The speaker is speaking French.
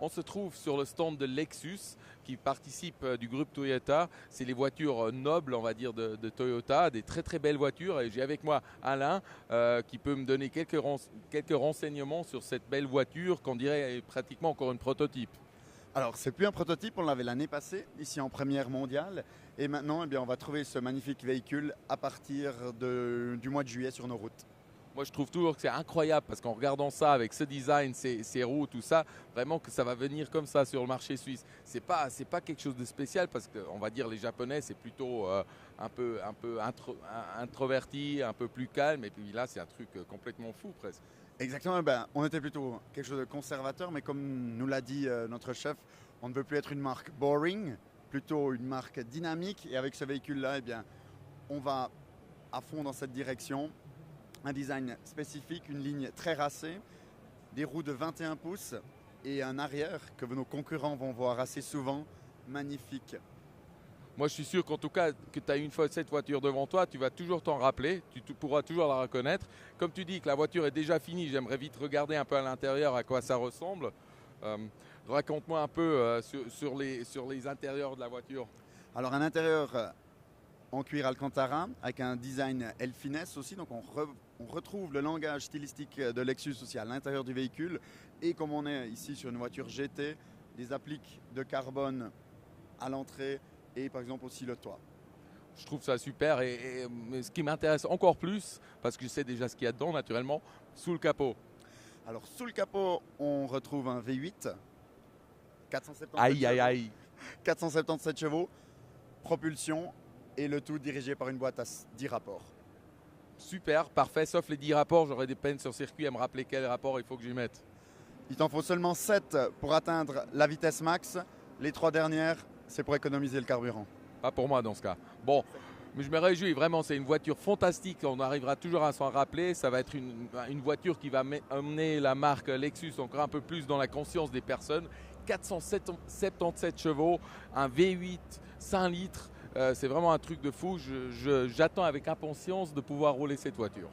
On se trouve sur le stand de Lexus qui participe du groupe Toyota. C'est les voitures nobles, on va dire, de Toyota, des très très belles voitures. Et j'ai avec moi Alain qui peut me donner quelques renseignements sur cette belle voiture qu'on dirait est pratiquement encore une prototype. Alors, c'est plus un prototype, on l'avait l'année passée, ici en première mondiale. Et maintenant, eh bien, on va trouver ce magnifique véhicule à partir du mois de juillet sur nos routes. Moi, je trouve toujours que c'est incroyable parce qu'en regardant ça avec ce design, ces roues, tout ça, vraiment que ça va venir comme ça sur le marché suisse. C'est pas quelque chose de spécial parce qu'on va dire les Japonais, c'est plutôt un peu introverti, un peu plus calme. Et puis là, c'est un truc complètement fou presque. Exactement, ben, on était plutôt quelque chose de conservateur, mais comme nous l'a dit notre chef, on ne veut plus être une marque boring, plutôt une marque dynamique. Et avec ce véhicule-là, eh bien, on va à fond dans cette direction. Un design spécifique, une ligne très racée, des roues de 21 pouces et un arrière que nos concurrents vont voir assez souvent, magnifique. Moi, je suis sûr qu'en tout cas, que tu as une fois cette voiture devant toi, tu vas toujours t'en rappeler, tu pourras toujours la reconnaître. Comme tu dis que la voiture est déjà finie, j'aimerais vite regarder un peu à l'intérieur à quoi ça ressemble. Raconte-moi un peu sur les intérieurs de la voiture. Alors, un intérieur en cuir Alcantara avec un design Elfiness aussi, donc on retrouve le langage stylistique de Lexus aussi à l'intérieur du véhicule. Et comme on est ici sur une voiture GT, des appliques de carbone à l'entrée et par exemple aussi le toit. Je trouve ça super mais ce qui m'intéresse encore plus, parce que je sais déjà ce qu'il y a dedans naturellement, sous le capot. Alors sous le capot, on retrouve un V8, 477 chevaux, propulsion et le tout dirigé par une boîte à 10 rapports. Super, parfait, sauf les 10 rapports, j'aurais des peines sur circuit à me rappeler quel rapport il faut que j'y mette. Il t'en faut seulement 7 pour atteindre la vitesse max. Les 3 dernières, c'est pour économiser le carburant. Pas pour moi dans ce cas. Bon, mais je me réjouis, vraiment, c'est une voiture fantastique, on arrivera toujours à s'en rappeler. Ça va être une voiture qui va emmener la marque Lexus encore un peu plus dans la conscience des personnes. 477 chevaux, un V8, 5 litres. C'est vraiment un truc de fou. J'attends avec impatience de pouvoir rouler cette voiture.